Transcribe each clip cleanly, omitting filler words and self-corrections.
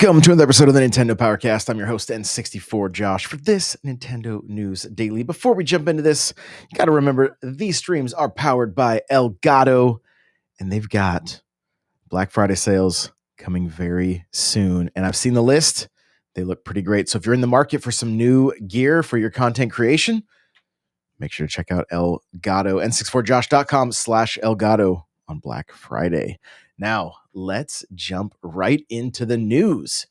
Welcome to another episode of the Nintendo Powercast. I'm your host, N64 Josh, for this Nintendo News Daily. Before we jump into this, you got to remember these streams are powered by Elgato, and they've got Black Friday sales coming very soon. And I've seen the list. They look pretty great. So if you're in the market for some new gear for your content creation, make sure to check out Elgato, n64josh.com/Elgato on Black Friday. Now, let's jump right into the news.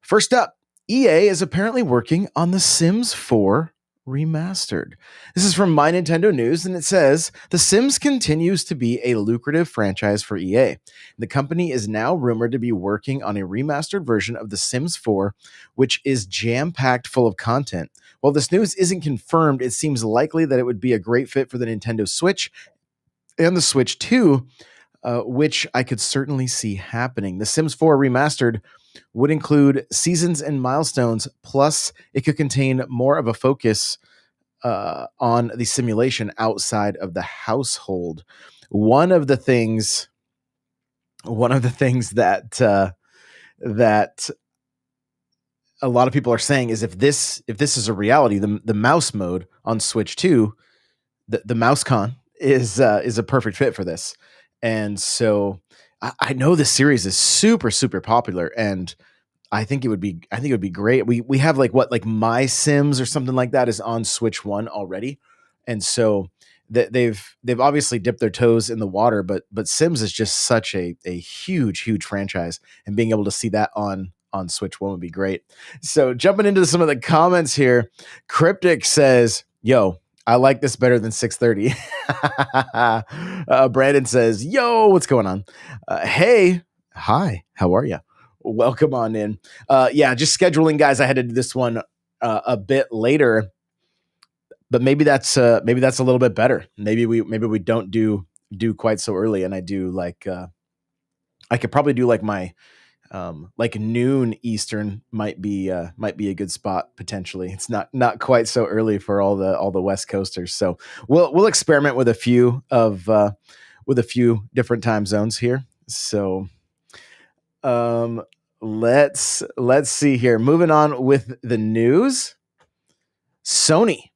First up, EA is apparently working on The Sims 4 Remastered. This is from My Nintendo News, and it says, The Sims continues to be a lucrative franchise for EA. The company is now rumored to be working on a remastered version of The Sims 4, which is jam-packed full of content. While this news isn't confirmed, it seems likely that it would be a great fit for the Nintendo Switch and the Switch 2, which I could certainly see happening. The Sims 4 Remastered would include seasons and milestones, plus it could contain more of a focus on the simulation outside of the household. One of the things that that a lot of people are saying is if this is a reality, the mouse mode on Switch 2, the mouse con is a perfect fit for this. And so I know this series is super, super popular, and I think it would be great. We have like My Sims or something like that is on Switch 1 already. And so they've obviously dipped their toes in the water, but Sims is just such a huge franchise, and being able to see that on Switch 1 would be great. So jumping into some of the comments here, Cryptic says, yo, I like this better than 630. Brandon says, yo, what's going on? Hey, hi, how are you? Welcome on in. Yeah, just scheduling, guys. I had to do this one a bit later, but maybe that's a little bit better. Maybe we don't do quite so early, and I do like I could probably do like my like noon Eastern might be a good spot potentially. It's not quite so early for all the West Coasters, so we'll experiment with a few different time zones here. So let's see here. Moving on with the news. Sony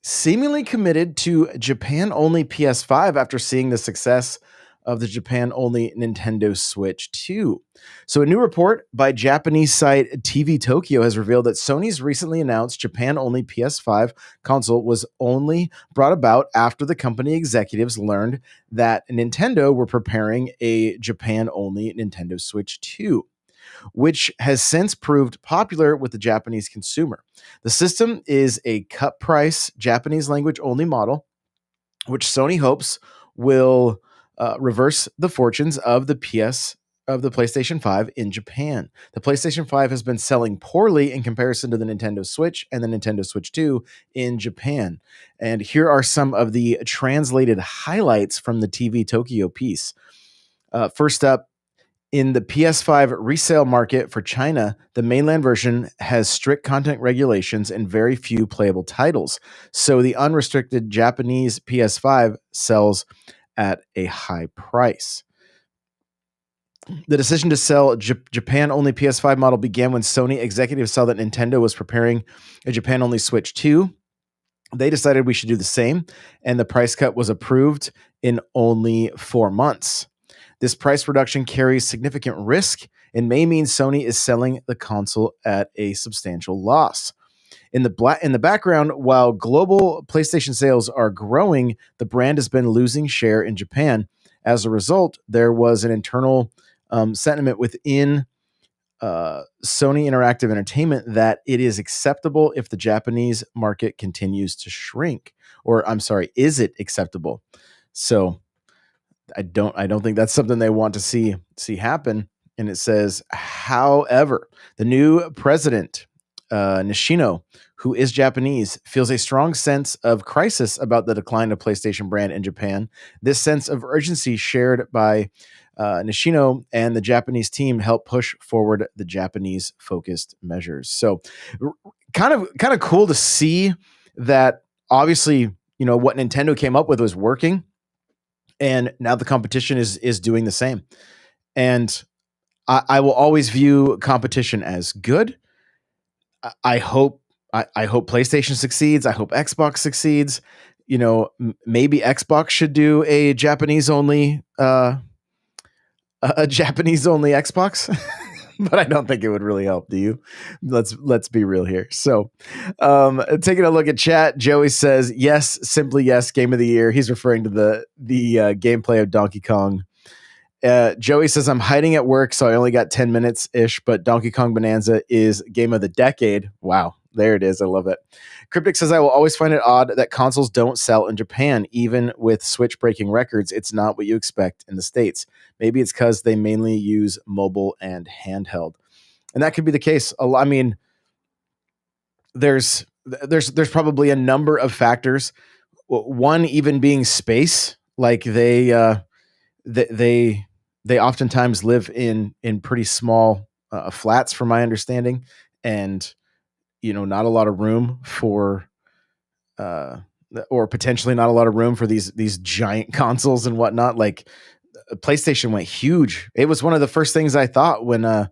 seemingly committed to Japan-only PS5 after seeing the success of the Japan-only Nintendo Switch 2. So a new report by Japanese site TV Tokyo has revealed that Sony's recently announced Japan-only PS5 console was only brought about after the company executives learned that Nintendo were preparing a Japan-only Nintendo Switch 2, which has since proved popular with the Japanese consumer. The system is a cut price Japanese language only model, which Sony hopes will reverse the fortunes of the PlayStation 5 in Japan. The PlayStation 5 has been selling poorly in comparison to the Nintendo Switch and the Nintendo Switch 2 in Japan. And here are some of the translated highlights from the TV Tokyo piece. First up, in the PS5 resale market for China, the mainland version has strict content regulations and very few playable titles. So the unrestricted Japanese PS5 sells at a high price. The decision to sell Japan-only PS5 model began when Sony executives saw that Nintendo was preparing a Japan-only Switch 2. They decided we should do the same, and the price cut was approved in only 4 months. This price reduction carries significant risk and may mean Sony is selling the console at a substantial loss. In the background, while global PlayStation sales are growing, the brand has been losing share in Japan. As a result, there was an internal sentiment within Sony Interactive Entertainment that it is acceptable if the Japanese market continues to shrink. Or I'm sorry, is it acceptable? So I don't think that's something they want to see happen. And it says, however, the new president, Nishino, who is Japanese, feels a strong sense of crisis about the decline of PlayStation brand in Japan. This sense of urgency shared by Nishino and the Japanese team helped push forward the Japanese focused measures. So kind of cool to see that obviously, what Nintendo came up with was working, and now the competition is doing the same. And I will always view competition as good. I hope I hope PlayStation succeeds. I hope Xbox succeeds. You know, maybe Xbox should do a Japanese only a Japanese only Xbox. But I don't think it would really help. Do you? Let's be real here. So, taking a look at chat, Joey says yes, simply yes, game of the year. He's referring to the gameplay of Donkey Kong. Joey says I'm hiding at work, so I only got 10 minutes ish. But Donkey Kong Bonanza is game of the decade. Wow, there it is. I love it. Cryptic says I will always find it odd that consoles don't sell in Japan, even with Switch breaking records. It's not what you expect in the States. Maybe it's because they mainly use mobile and handheld, and that could be the case. I mean, there's probably a number of factors. One even being space, like they oftentimes live in pretty small flats, from my understanding, and not a lot of room for or potentially not a lot of room for these giant consoles and whatnot. Like PlayStation went huge. It was one of the first things I thought when I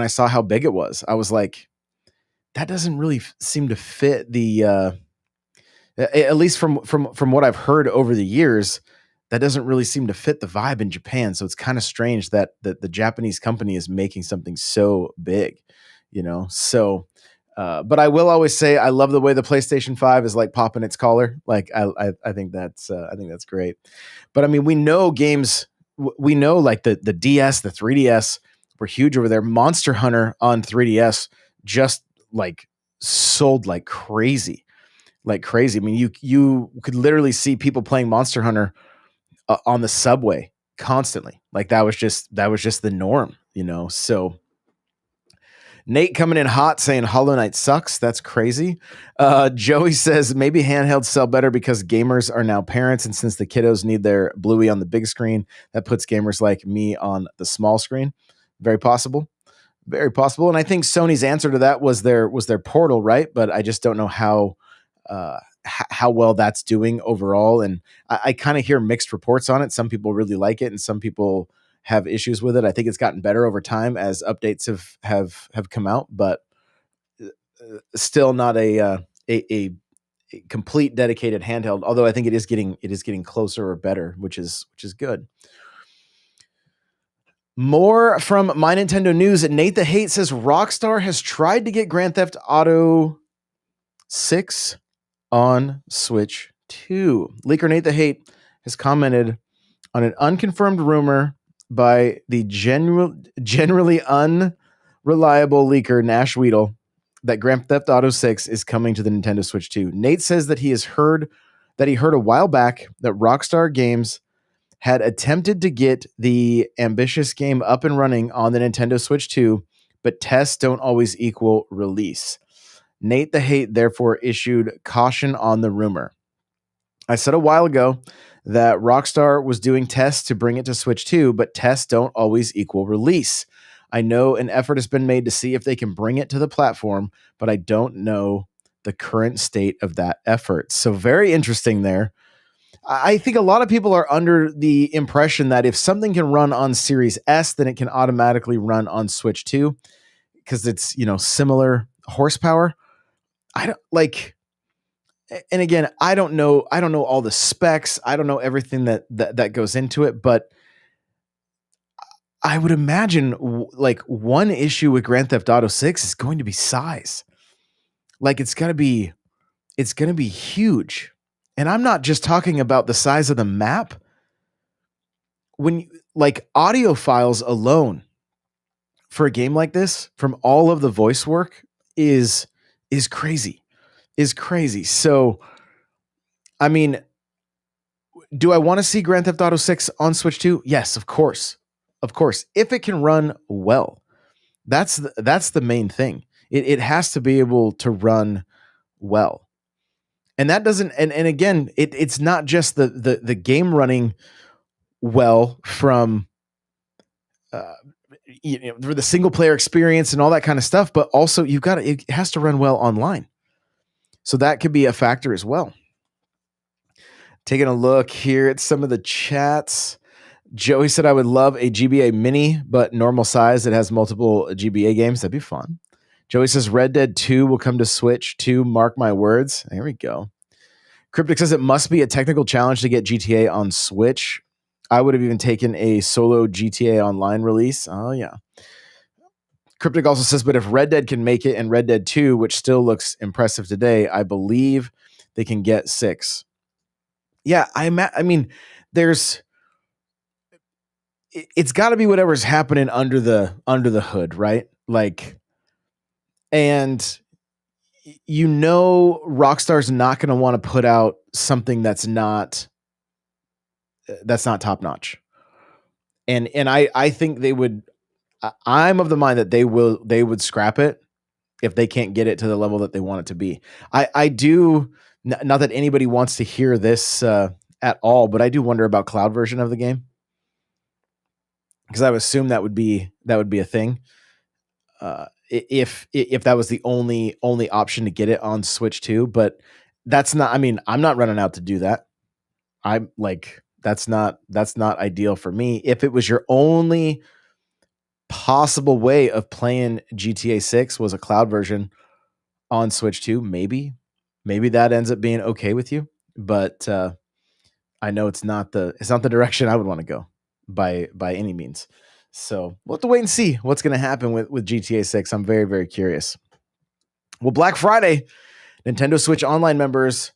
saw how big it was. I was like, that doesn't really seem to fit the at least from what I've heard over the years, that doesn't really seem to fit the vibe in Japan. So it's kind of strange that the Japanese company is making something so big, So, but I will always say I love the way the PlayStation 5 is like popping its collar. Like I think that's great. But I mean, we know games. We know like the DS, the 3DS were huge over there. Monster Hunter on 3DS just like sold like crazy. Like crazy. I mean, you could literally see people playing Monster Hunter on the subway constantly. Like that was just the norm, So Nate coming in hot saying Hollow Knight sucks. That's crazy. Joey says maybe handhelds sell better because gamers are now parents, and since the kiddos need their Bluey on the big screen, that puts gamers like me on the small screen. Very possible. Very possible. And I think Sony's answer to that was their Portal, right? But I just don't know how well that's doing overall. And I kind of hear mixed reports on it. Some people really like it, and some people have issues with it. I think it's gotten better over time as updates have come out, but still not a complete dedicated handheld. Although I think it is getting closer or better, which is good. More from My Nintendo News. Nate the Hate says Rockstar has tried to get Grand Theft Auto 6 on Switch 2. Leaker Nate the Hate has commented on an unconfirmed rumor by the generally unreliable leaker Nash Weedle that Grand Theft Auto 6 is coming to the Nintendo Switch 2. Nate says that he heard a while back that Rockstar Games had attempted to get the ambitious game up and running on the Nintendo Switch 2, but tests don't always equal release. Nate the Hate therefore issued caution on the rumor. I said a while ago that Rockstar was doing tests to bring it to Switch 2, but tests don't always equal release. I know an effort has been made to see if they can bring it to the platform, but I don't know the current state of that effort. So very interesting there. I think a lot of people are under the impression that if something can run on Series S, then it can automatically run on Switch 2 because it's, similar horsepower. I don't like, and again, I don't know all the specs. I don't know everything that goes into it, but I would imagine like one issue with Grand Theft Auto 6 is going to be size. Like it's going to be huge. And I'm not just talking about the size of the map. When like audio files alone for a game like this from all of the voice work is crazy. So, I mean, do I want to see Grand Theft Auto 6 on Switch 2? Yes, of course. Of course. If it can run well. That's the main thing. It has to be able to run well. And that doesn't, and again, it's not just the game running well from for the single player experience and all that kind of stuff, but also it has to run well online. So that could be a factor as well. Taking a look here at some of the chats. Joey said I would love a GBA mini, but normal size that has multiple GBA games. That'd be fun. Joey says Red Dead 2 will come to Switch 2. Mark my words. There we go. Cryptic says it must be a technical challenge to get GTA on Switch. I would have even taken a solo GTA Online release. Oh, yeah. Cryptic also says, but if Red Dead can make it and Red Dead 2, which still looks impressive today, I believe they can get 6. Yeah, I mean, there's it's got to be whatever's happening under the hood, right? Like, and Rockstar's not going to want to put out something that's not top notch. And I think they would. I'm of the mind that they would scrap it if they can't get it to the level that they want it to be. I do, not that anybody wants to hear this at all, but I do wonder about cloud version of the game, because I would assume that would be a thing. If that was the only option to get it on Switch 2, but that's not. I mean, I'm not running out to do that. I'm like, that's not ideal for me. If it was your only possible way of playing GTA 6 was a cloud version on Switch 2, maybe that ends up being okay with you, but I know it's not the direction I would want to go by any means. So we'll have to wait and see what's going to happen with GTA 6. I'm very, very curious. Well, Black Friday, Nintendo Switch Online members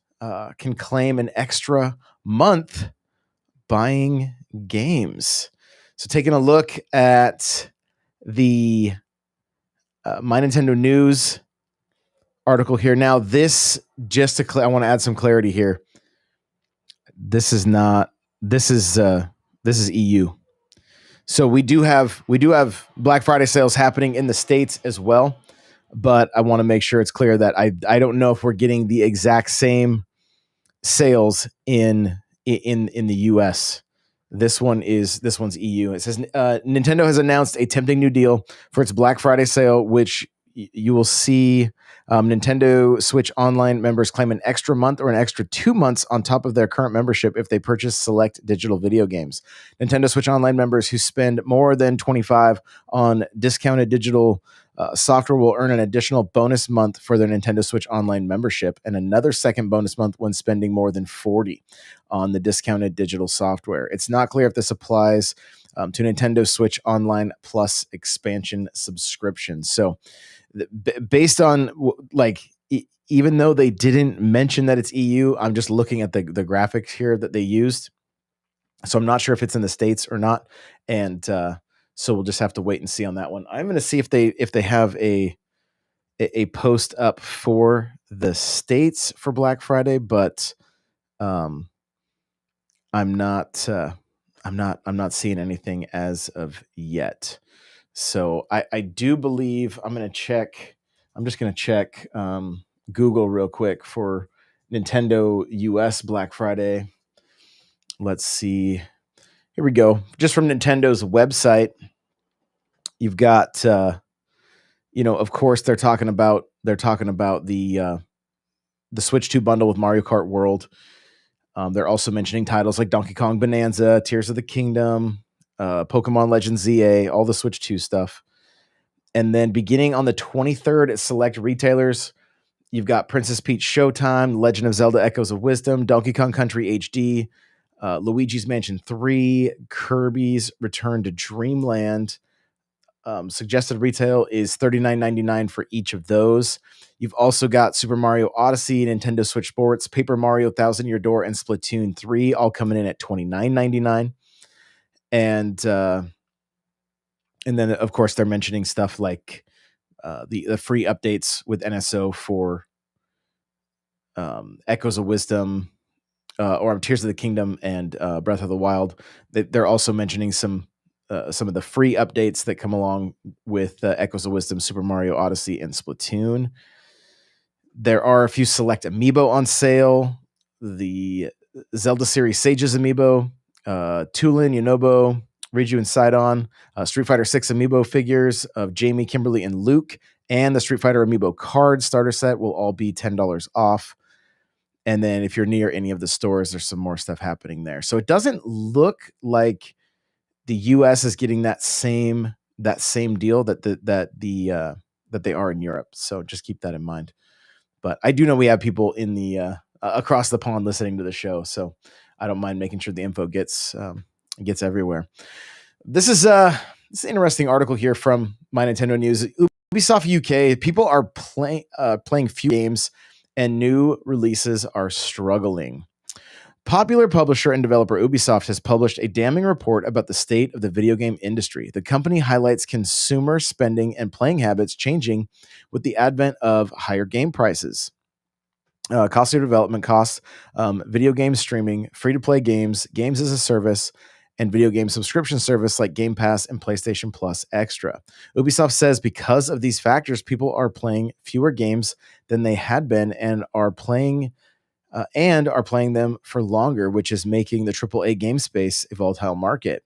can claim an extra month buying games. So taking a look at the My Nintendo News article here. Now, this, I want to add some clarity here. This is EU. So we do have Black Friday sales happening in the States as well, but I want to make sure it's clear that I don't know if we're getting the exact same sales in the US. This one's EU. It says Nintendo has announced a tempting new deal for its Black Friday sale, which you will see Nintendo Switch Online members claim an extra month or an extra 2 months on top of their current membership if they purchase select digital video games. Nintendo Switch Online members who spend more than $25 on discounted digital software will earn an additional bonus month for their Nintendo Switch Online membership and another second bonus month when spending more than $40 on the discounted digital software. It's not clear if this applies to Nintendo Switch Online Plus expansion subscriptions. So based on even though they didn't mention that it's EU, I'm just looking at the graphics here that they used. So I'm not sure if it's in the States or not. And so we'll just have to wait and see on that one. I'm going to see if they have a post up for the States for Black Friday, but I'm not seeing anything as of yet. So I do believe I'm just going to check Google real quick for Nintendo US Black Friday. Let's see. Here we go. Just from Nintendo's website, you've got, of course they're talking about the Switch 2 bundle with Mario Kart World. They're also mentioning titles like Donkey Kong Bonanza, Tears of the Kingdom, Pokemon Legends ZA, all the Switch 2 stuff. And then beginning on the 23rd at select retailers, you've got Princess Peach Showtime, Legend of Zelda Echoes of Wisdom, Donkey Kong Country HD, Luigi's Mansion 3, Kirby's Return to Dreamland. Suggested retail is $39.99 for each of those. You've also got Super Mario Odyssey, Nintendo Switch Sports, Paper Mario Thousand Year Door, and Splatoon 3, all coming in at $29.99. And then, of course, they're mentioning stuff like the free updates with NSO for Echoes of Wisdom, or Tears of the Kingdom and Breath of the Wild. They're also mentioning some of the free updates that come along with Echoes of Wisdom, Super Mario Odyssey, and Splatoon. There are a few select amiibo on sale. The Zelda series Sages amiibo, Tulin, Yunobo, Riju and Sidon, Street Fighter 6 amiibo figures of Jamie, Kimberly, and Luke, and the Street Fighter amiibo card starter set will all be $10 off. And then if you're near any of the stores, there's some more stuff happening there. So it doesn't look like the US is getting that same deal that they are in Europe. So just keep that in mind. But I do know we have people in the across the pond listening to the show, so I don't mind making sure the info gets everywhere. This is an interesting article here from My Nintendo News. Ubisoft UK, people are playing few games, and new releases are struggling. Popular publisher and developer Ubisoft has published a damning report about the state of the video game industry. The company highlights consumer spending and playing habits changing with the advent of higher game prices. Costly development costs, video game streaming, free-to-play games, games as a service, and video game subscription service like Game Pass and PlayStation Plus Extra. Ubisoft says because of these factors, people are playing fewer games than they had been and are playing them for longer, which is making the AAA game space a volatile market.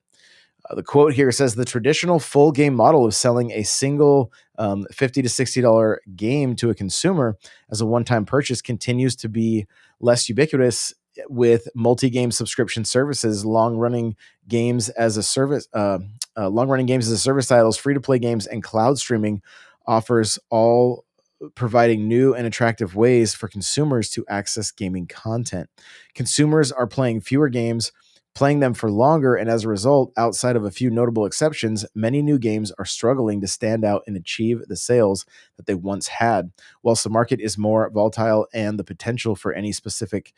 The quote here says the traditional full game model of selling a single $50 to $60 game to a consumer as a one-time purchase continues to be less ubiquitous with multi-game subscription services, long-running games as a service titles, free-to-play games, and cloud streaming offers, all providing new and attractive ways for consumers to access gaming content. Consumers are playing fewer games, playing them for longer, and as a result, outside of a few notable exceptions, many new games are struggling to stand out and achieve the sales that they once had, whilst the market is more volatile and the potential for any specific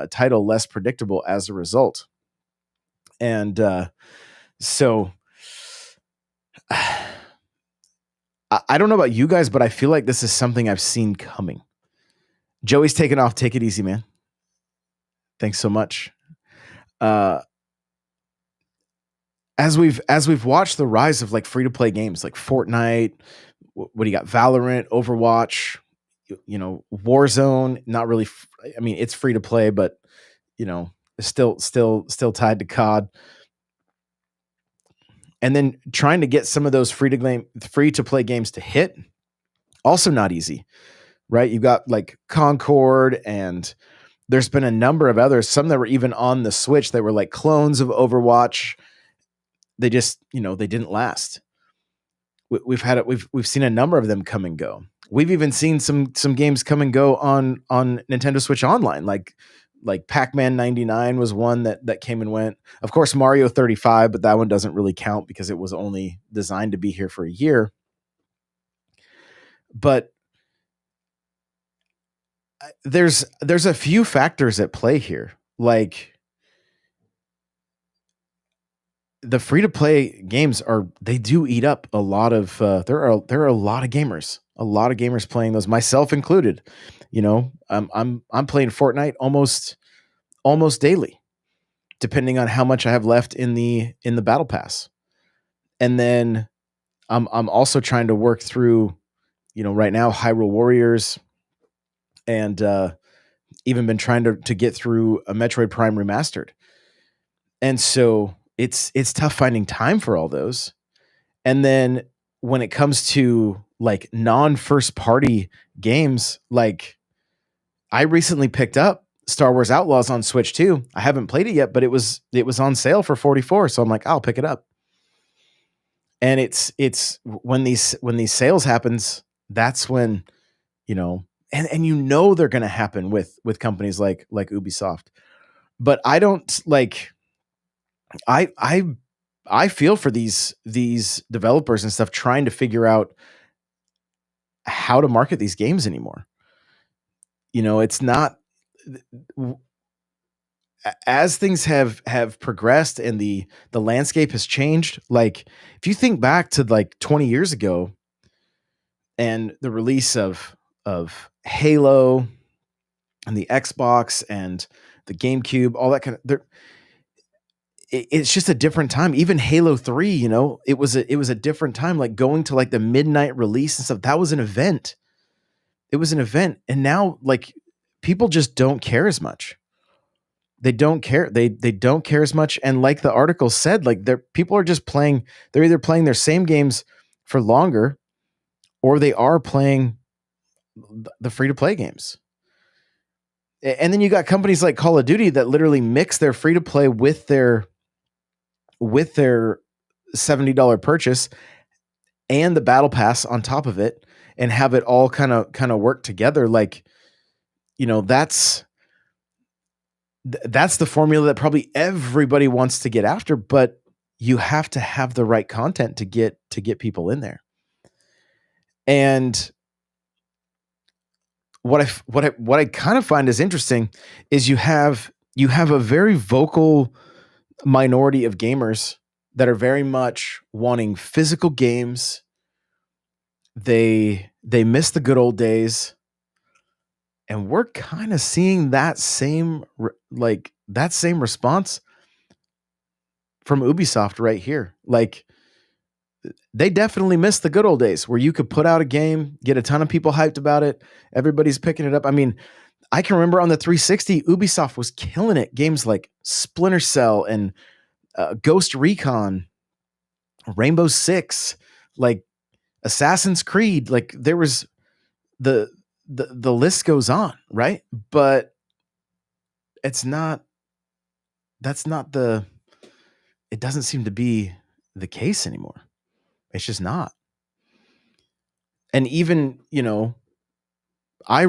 title less predictable as a result. And so I don't know about you guys, but I feel like this is something I've seen coming. Joey's taking off. Take it easy, man. Thanks so much. As we've watched the rise of like free to play games like Fortnite, what do you got? Valorant, Overwatch, Warzone. Not really. I mean, it's free to play, but still tied to COD. And then trying to get some of those free to play games to hit, also not easy, right? You've got like Concord, and there's been a number of others, some that were even on the Switch that were like clones of Overwatch. They just, they didn't last. We've seen a number of them come and go. We've even seen some games come and go on Nintendo Switch Online, like Pac-Man 99 was one that came and went. Of course, Mario 35, but that one doesn't really count because it was only designed to be here for a year. But there's a few factors at play here. Like the free-to-play games they do eat up a lot of there are a lot of gamers playing those, myself included. I'm playing Fortnite almost daily, depending on how much I have left in the battle pass. And then I'm also trying to work through, right now, Hyrule Warriors, and even been trying to get through a Metroid Prime Remastered. And so it's tough finding time for all those. And then when it comes to like non-first party games, like I recently picked up Star Wars Outlaws on Switch 2. I haven't played it yet, but it was on sale for $44, so I'm like, I'll pick it up. And it's when these sales happens, that's when, and they're going to happen with companies like Ubisoft. But I don't like I feel for these developers and stuff trying to figure out how to market these games anymore. It's not, as things have progressed and the landscape has changed. Like if you think back to like 20 years ago and the release of Halo and the Xbox and the GameCube, all that kind of, it's just a different time. Even Halo 3, it was a different time. Like going to like the midnight release and stuff, that was an event. It was an event. And now like people just don't care as much. They don't care. They don't care as much. And like the article said, like people are just playing, they're either playing their same games for longer, or they are playing the free to play games. And then you got companies like Call of Duty that literally mix their free to play with their $70 purchase and the battle pass on top of it and have it all kind of work together. Like, that's the formula that probably everybody wants to get after, but you have to have the right content to get people in there. And what I kind of find is interesting is you have a very vocal minority of gamers that are very much wanting physical games. They miss the good old days, and we're kind of seeing that same response from Ubisoft right here. Like, they definitely miss the good old days where you could put out a game, get a ton of people hyped about it, everybody's picking it up. I mean, I can remember on the 360, Ubisoft was killing it. Games like Splinter Cell and Ghost Recon, Rainbow Six, like Assassin's Creed. Like, there was the list goes on, right? But it doesn't seem to be the case anymore. It's just not. And even, I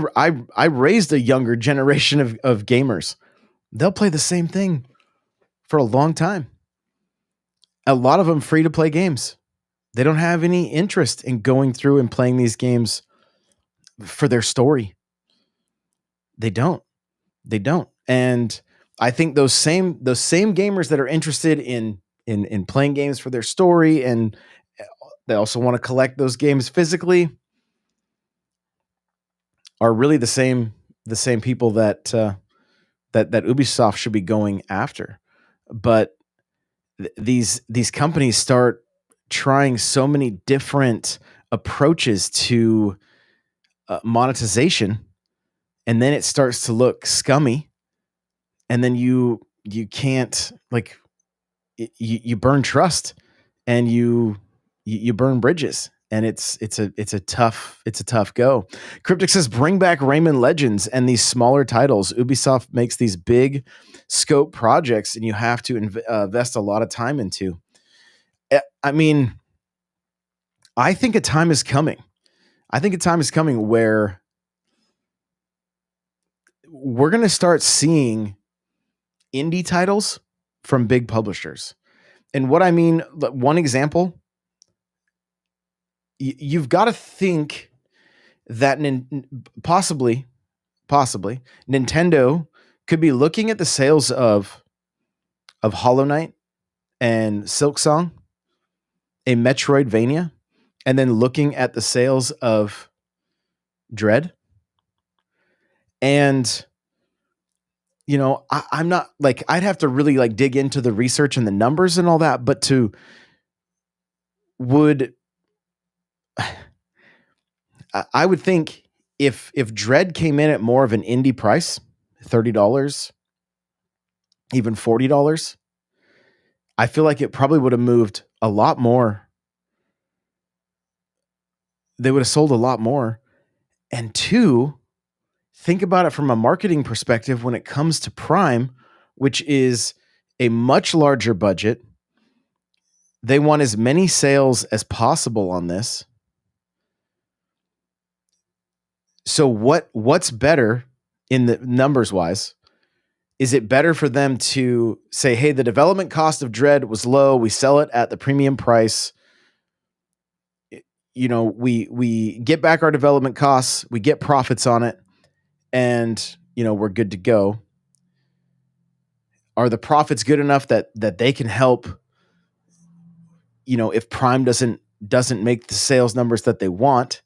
raised a younger generation of gamers. They'll play the same thing for a long time. A lot of them free to play games. They don't have any interest in going through and playing these games for their story. They don't. And I think those same gamers that are interested in playing games for their story, and they also want to collect those games physically, are really the same people that Ubisoft should be going after. But these companies start trying so many different approaches to monetization, and then it starts to look scummy, and then you can't, like, you burn trust, and you burn bridges, and it's a tough go. Cryptic says, bring back Rayman Legends and these smaller titles. Ubisoft makes these big scope projects, and you have to invest a lot of time into. I mean, I think a time is coming. Where we're going to start seeing indie titles from big publishers. And what I mean, one example, you've got to think that possibly Nintendo could be looking at the sales of Hollow Knight and Silksong, a Metroidvania, and then looking at the sales of Dread. And I'm not, like, I'd have to really, like, dig into the research and the numbers and all that, but I would think if Dread came in at more of an indie price, $30, even $40, I feel like it probably would have moved a lot more. They would have sold a lot more. And two, think about it from a marketing perspective when it comes to Prime, which is a much larger budget. They want as many sales as possible on this. So what's better in the numbers wise? Is it better for them to say, hey, the development cost of Dread was low, we sell it at the premium price, we get back our development costs, we get profits on it, and we're good to go? Are the profits good enough that they can help, if Prime doesn't make the sales numbers that they want?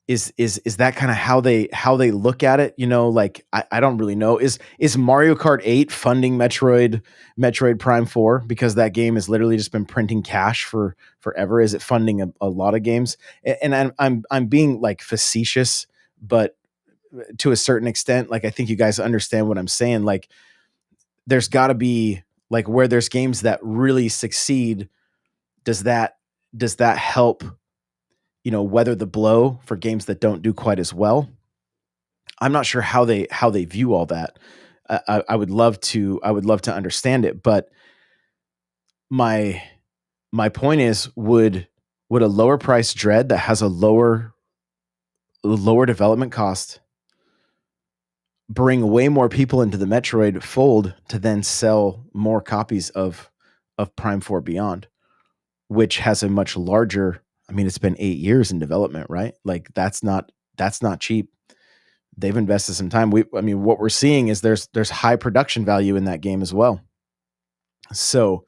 Is that kind of how they look at it? Like, I don't really know. Is Mario Kart 8 funding Metroid Prime 4 because that game has literally just been printing cash for forever? Is it funding a lot of games? And I'm being, like, facetious, but to a certain extent, like, I think you guys understand what I'm saying. Like, there's got to be, like, where there's games that really succeed, does that help weather the blow for games that don't do quite as well? I'm not sure how they view all that. I would love to understand it, but my my point is, would a lower price Dread that has a lower development cost bring way more people into the Metroid fold to then sell more copies of Prime 4 Beyond, which has a much larger, I mean, it's been 8 years in development, right? Like that's not cheap. They've invested some time. I mean, what we're seeing is there's high production value in that game as well. So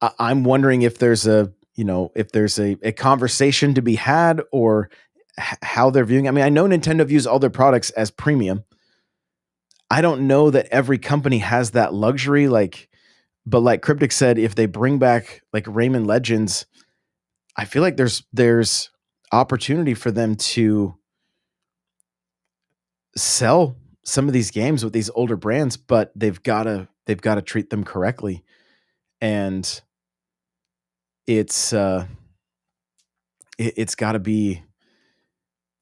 I'm wondering if there's a conversation to be had, or how they're viewing. I mean, I know Nintendo views all their products as premium. I don't know that every company has that luxury. But like Cryptic said, if they bring back like Rayman Legends, I feel like there's opportunity for them to sell some of these games with these older brands, but they've got to treat them correctly. And it's got to be,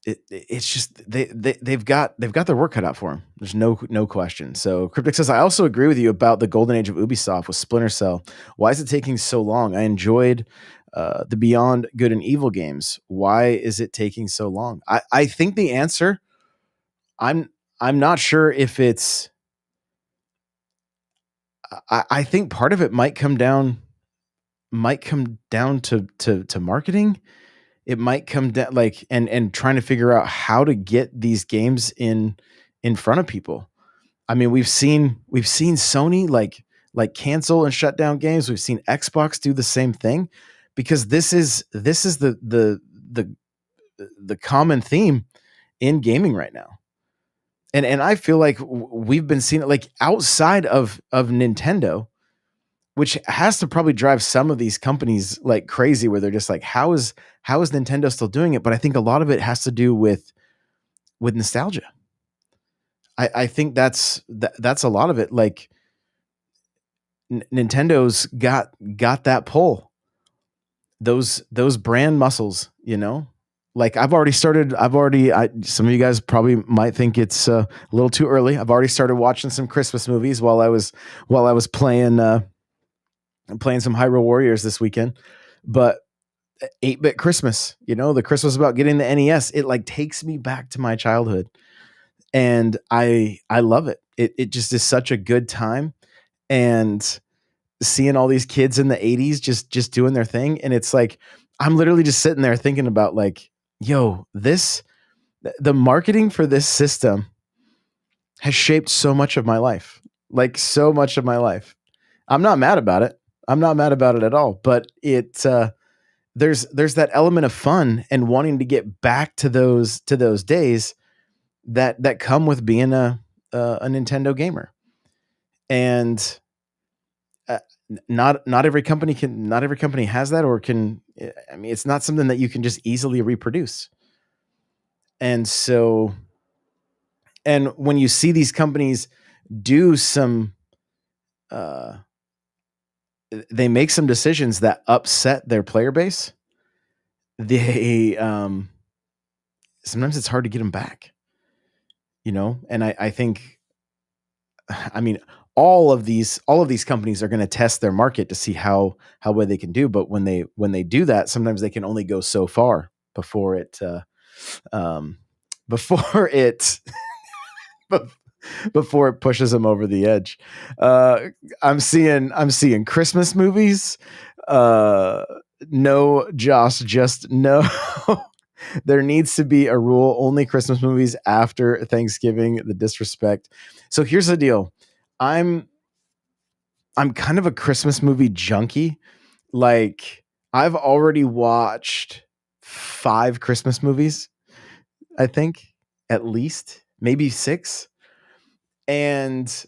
it's just they've got their work cut out for them. There's no question. So Cryptic says, I also agree with you about the golden age of Ubisoft with Splinter Cell. Why is it taking so long? I enjoyed the Beyond Good and Evil games. Why is it taking so long? I think the answer, I'm not sure if it's, I think part of it might come down to marketing. It might come down and trying to figure out how to get these games in front of people. I mean, we've seen Sony like cancel and shut down games. We've seen Xbox do the same thing, because this is the common theme in gaming right now. And I feel like we've been seeing it like outside of Nintendo, which has to probably drive some of these companies like crazy, where they're just like, how is Nintendo still doing it? But I think a lot of it has to do with nostalgia. I think that's a lot of it. Like Nintendo's got that pull, those brand muscles, Like some of you guys probably might think it's a little too early. I've already started watching some Christmas movies while I was playing some Hyrule Warriors this weekend. But 8-bit Christmas, the Christmas about getting the NES, it like takes me back to my childhood, and I love it. It just is such a good time, and seeing all these kids in the 80s just doing their thing, and it's like I'm literally just sitting there thinking about like, yo, the marketing for this system has shaped so much of my life. Like so much of my life. I'm not mad about it. I'm not mad about it at all, but there's that element of fun and wanting to get back to those days that come with being a Nintendo gamer. And not every company has that, or can. I mean, it's not something that you can just easily reproduce. And so, and when you see these companies do some, they make some decisions that upset their player base, they sometimes it's hard to get them back, and I think, I mean, all of these companies are going to test their market to see how well they can do, but when they do that, sometimes they can only go so far before it before it before it pushes them over the edge. I'm seeing Christmas movies. No, Josh, just no. There needs to be a rule: only Christmas movies after Thanksgiving. The disrespect. So here's the deal. I'm kind of a Christmas movie junkie. Like, I've already watched 5 Christmas movies, I think, at least, maybe 6. And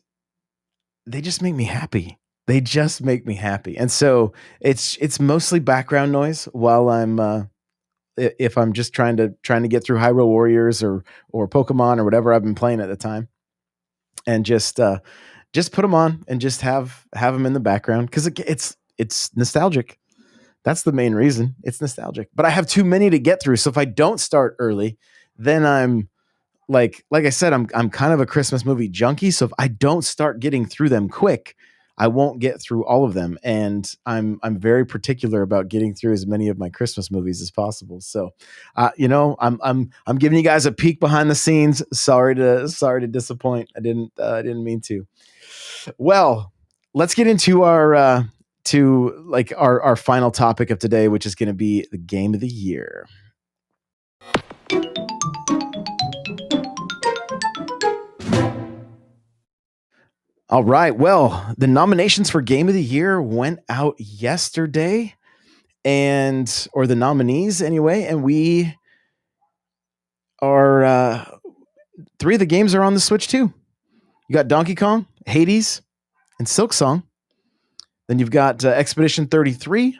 they just make me happy. They just make me happy. And so it's mostly background noise while I'm if I'm just trying to get through Hyrule Warriors or Pokemon or whatever I've been playing at the time, and just put them on and just have them in the background, because it's nostalgic. That's the main reason. It's nostalgic. But I have too many to get through, so if I don't start early, then I'm like I said, I'm kind of a Christmas movie junkie. So if I don't start getting through them quick, I won't get through all of them, and I'm very particular about getting through as many of my Christmas movies as possible. So, I'm giving you guys a peek behind the scenes. Sorry to disappoint. I didn't mean to. Well, let's get into our final topic of today, which is going to be the game of the year. All right. Well, the nominations for game of the year went out yesterday, or the nominees anyway, and we are three of the games are on the Switch too. You got Donkey Kong, Hades, and Silk Song. Then you've got Expedition 33,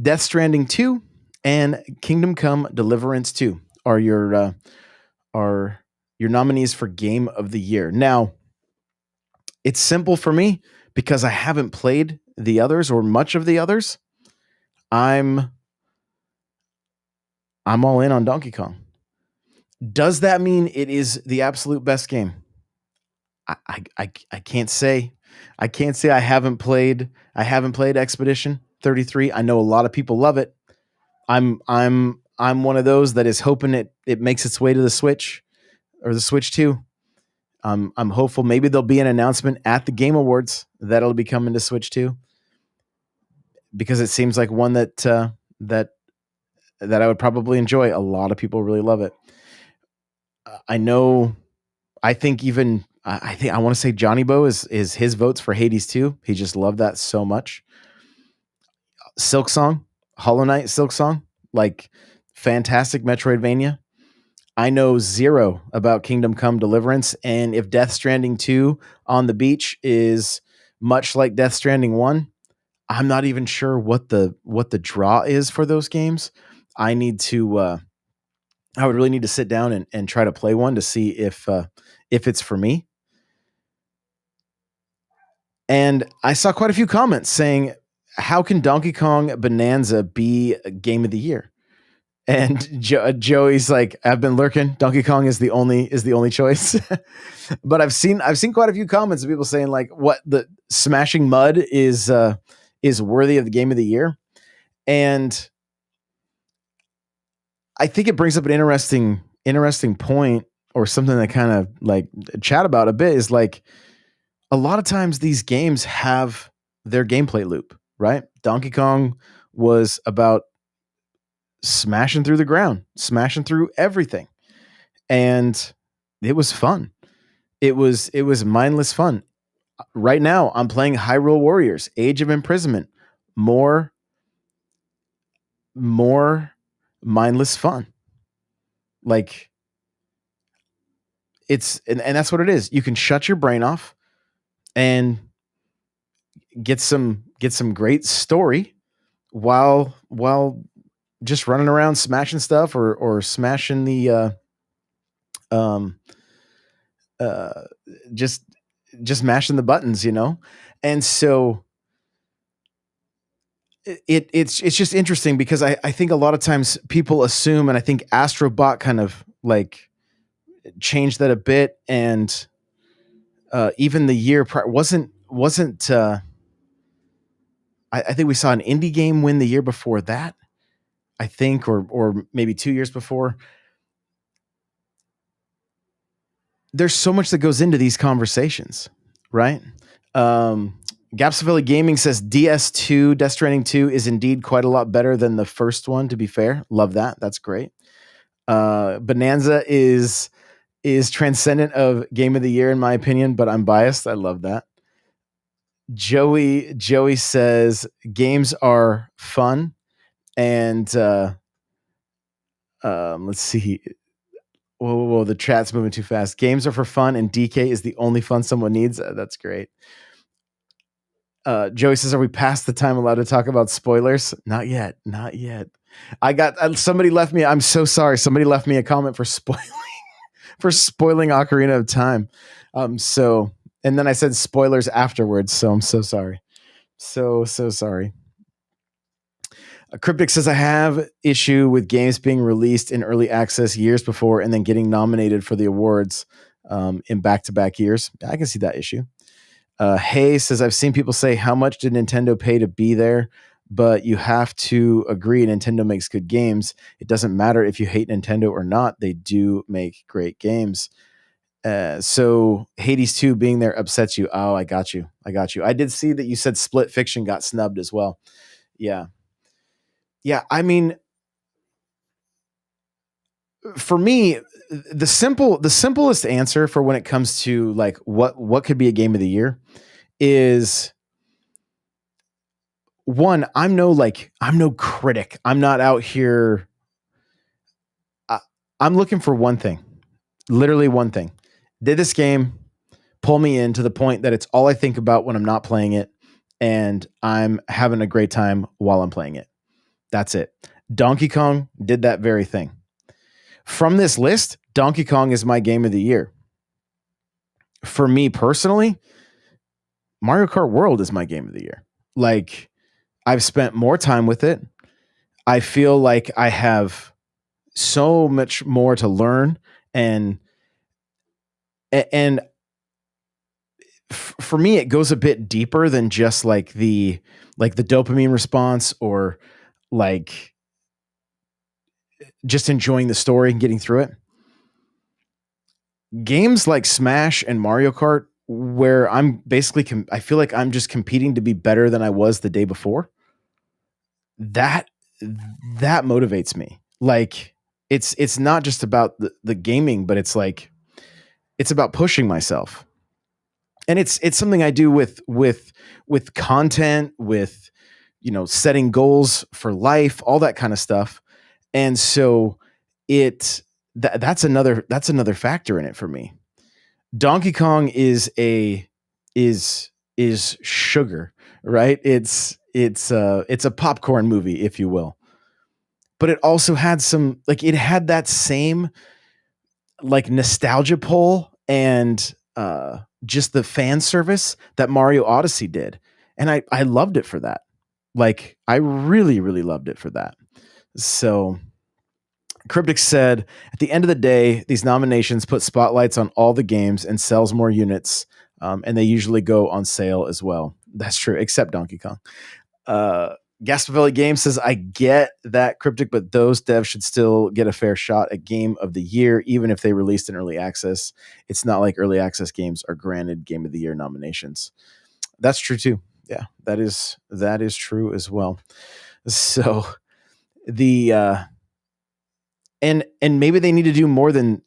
Death Stranding 2, and Kingdom Come Deliverance 2 are your nominees for game of the year. Now, it's simple for me because I haven't played the others or much of the others. I'm all in on Donkey Kong. Does that mean it is the absolute best game? I can't say. I can't say I haven't played Expedition 33. I know a lot of people love it. I'm one of those that is hoping it makes its way to the Switch or the Switch 2. I'm hopeful maybe there'll be an announcement at the Game Awards that it'll be coming to Switch 2, because it seems like one that I would probably enjoy. A lot of people really love it. I know. I think I want to say Johnny Bo is his votes for Hades 2. He just loved that so much. Silk Song, Hollow Knight, Silk Song, like fantastic Metroidvania. I know zero about Kingdom Come Deliverance, and if Death Stranding 2 on the beach is much like Death Stranding 1, I'm not even sure what the draw is for those games. I would really need to sit down and try to play one to see if it's for me. And I saw quite a few comments saying, how can Donkey Kong Bonanza be a game of the year? And Joey's like, I've been lurking. Donkey Kong is the only choice. But I've seen quite a few comments of people saying like, what, the Smashing Mud is worthy of the game of the year. And I think it brings up an interesting point, or something that kind of like chat about a bit, is like, a lot of times these games have their gameplay loop, right? Donkey Kong was about smashing through the ground, smashing through everything. And it was fun. It was mindless fun. Right now, I'm playing Hyrule Warriors, Age of Imprisonment. More mindless fun. Like, and that's what it is. You can shut your brain off and get some great story while just running around smashing stuff, or smashing the just mashing the buttons, And so it's just interesting, because I think a lot of times people assume, and I think Astrobot kind of like changed that a bit, and even the year prior wasn't I think we saw an indie game win the year before that, I think, or maybe 2 years before. There's so much that goes into these conversations, right? Gapsaville Gaming says DS2, Death Stranding 2 is indeed quite a lot better than the first one, to be fair. Love that. That's great. Bonanza is transcendent of game of the year, in my opinion, but I'm biased. I love that. Joey says games are fun, and let's see. Whoa, the chat's moving too fast. Games are for fun, and DK is the only fun someone needs. That's great. Joey says, are we past the time allowed to talk about spoilers? Not yet. I got somebody left me. I'm so sorry. Somebody left me a comment for spoiling Ocarina of Time. And then I said spoilers afterwards. So I'm so sorry. So sorry. Cryptic says, I have issue with games being released in early access years before and then getting nominated for the awards in back-to-back years. I can see that issue. Hay says, I've seen people say, how much did Nintendo pay to be there? But you have to agree, Nintendo makes good games. It doesn't matter if you hate Nintendo or not. They do make great games. So Hades 2 being there upsets you. Oh, I got you. I did see that you said Split Fiction got snubbed as well. Yeah. Yeah. I mean, for me, the simplest answer for when it comes to like what could be a game of the year is, one, I'm no critic. I'm not out here. I'm looking for one thing, literally one thing. Did this game pull me in to the point that it's all I think about when I'm not playing it, and I'm having a great time while I'm playing it? That's it. Donkey Kong did that very thing. From this list, Donkey Kong is my game of the year. For me personally, Mario Kart World is my game of the year. Like, I've spent more time with it. I feel like I have so much more to learn, and and for me it goes a bit deeper than just like the dopamine response, or like just enjoying the story and getting through it. Games like Smash and Mario Kart, where I'm basically I feel like I'm just competing to be better than I was the day before. That motivates me. Like, it's not just about the gaming, but it's like it's about pushing myself. And it's something I do with content, with setting goals for life, all that kind of stuff. And so that's another factor in it for me. Donkey Kong is sugar, right? It's a popcorn movie, if you will. But it also had it had that same like nostalgia pull, and just the fan service that Mario Odyssey did. And I loved it for that. Like, I really, really loved it for that. So Cryptic said, at the end of the day, these nominations put spotlights on all the games and sells more units, and they usually go on sale as well. That's true, except Donkey Kong. Gaspavelli Game says, I get that, Cryptic, but those devs should still get a fair shot at Game of the Year, even if they released in early access. It's not like early access games are granted Game of the Year nominations. That's true too. Yeah, that is true as well. So the and maybe they need to do more than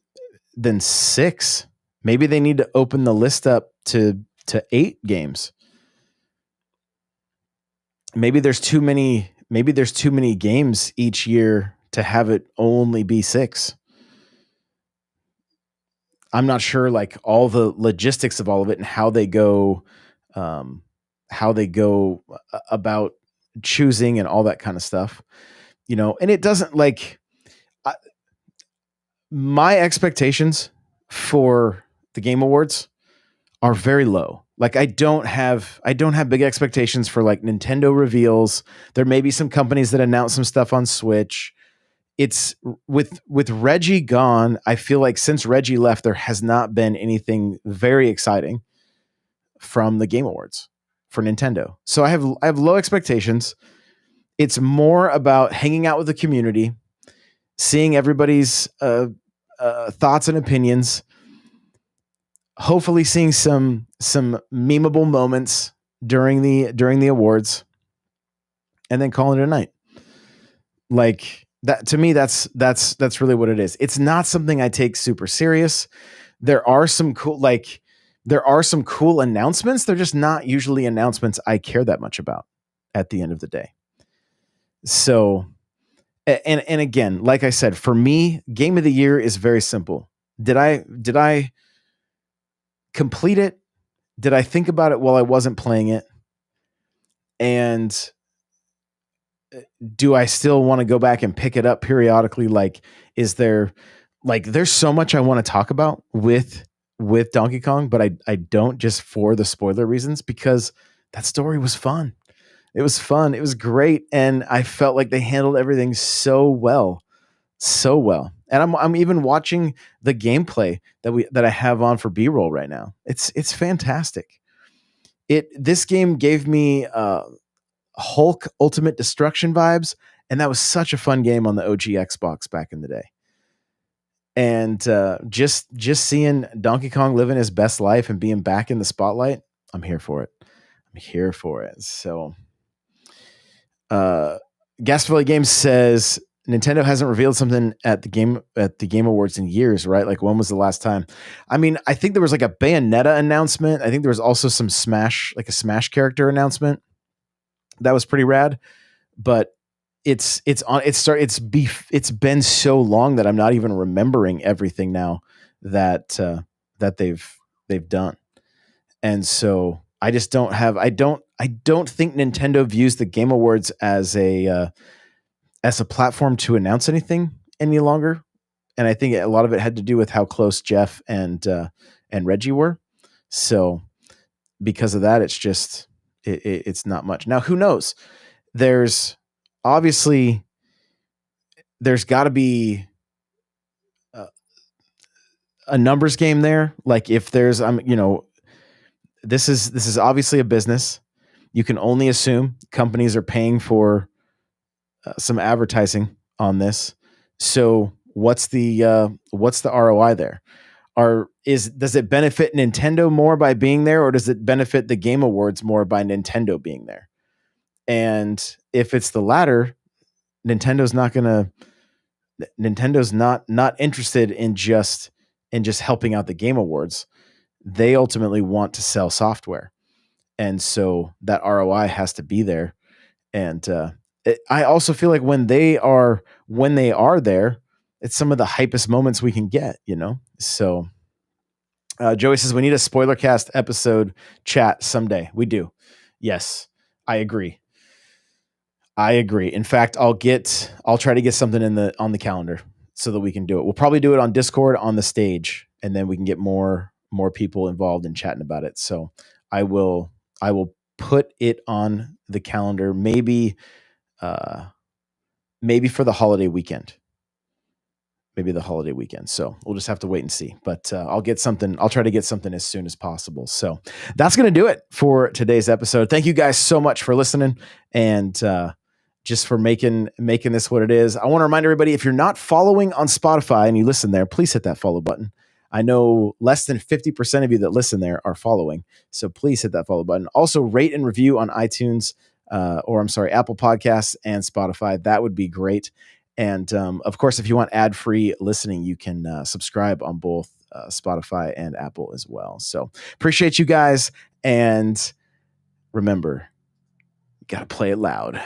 6. Maybe they need to open the list up to 8 games. Maybe there's too many games each year to have it only be 6. I'm not sure like all the logistics of all of it and how they go about choosing and all that kind of stuff. And it doesn't like my expectations for the Game Awards are very low. Like, I don't have big expectations for like Nintendo reveals. There may be some companies that announce some stuff on Switch. It's with Reggie gone, I feel like since Reggie left, there has not been anything very exciting from the Game Awards for Nintendo. So I have low expectations. It's more about hanging out with the community, seeing everybody's thoughts and opinions, hopefully seeing some memeable moments during the awards, and then calling it a night. Like, that to me, that's really what it is. It's not something I take super serious. There are some cool announcements. They're just not usually announcements I care that much about at the end of the day. So, and again, like I said, for me, Game of the Year is very simple. Did I complete it? Did I think about it while I wasn't playing it? And do I still want to go back and pick it up periodically? Like, is there there's so much I want to talk about with Donkey Kong, but I don't, just for the spoiler reasons, because that story was fun. It was fun. It was great. And I felt like they handled everything so well. So well. And I'm even watching the gameplay that I have on for B-roll right now. It's fantastic. This game gave me Hulk Ultimate Destruction vibes, and that was such a fun game on the OG Xbox back in the day. And just seeing Donkey Kong living his best life and being back in the spotlight, I'm here for it. I'm here for it. So, Gasparelli Games says Nintendo hasn't revealed something at the Game Awards in years, right? Like, when was the last time? I mean, I think there was like a Bayonetta announcement. I think there was also some Smash, like a Smash character announcement. That was pretty rad. But it's been so long that I'm not even remembering everything now that they've done. And so I just don't have I don't think Nintendo views the Game Awards as a platform to announce anything any longer. And I think a lot of it had to do with how close Jeff and Reggie were. So because of that, it's just it's not much. Now, who knows? There's obviously got to be a numbers game there. Like, if there's this is obviously a business. You can only assume companies are paying for some advertising on this. So what's the ROI there? Does it benefit Nintendo more by being there, or does it benefit the Game Awards more by Nintendo being there? And if it's the latter, Nintendo's not interested in just helping out the Game Awards. They ultimately want to sell software. And so that ROI has to be there. And I also feel like when they are there, it's some of the hypest moments we can get, So Joey says we need a spoiler cast episode chat someday. We do. Yes, I agree. In fact, I'll try to get something on the calendar so that we can do it. We'll probably do it on Discord on the stage, and then we can get more people involved in chatting about it. So I will put it on the calendar, maybe for the holiday weekend. So we'll just have to wait and see. But I'll try to get something as soon as possible. So that's going to do it for today's episode. Thank you guys so much for listening and just for making this what it is. I want to remind everybody, if you're not following on Spotify and you listen there, please hit that follow button. I know less than 50% of you that listen there are following. So please hit that follow button. Also, rate and review on iTunes, Apple Podcasts and Spotify. That would be great. And of course, if you want ad-free listening, you can subscribe on both Spotify and Apple as well. So appreciate you guys. And remember, you got to play it loud.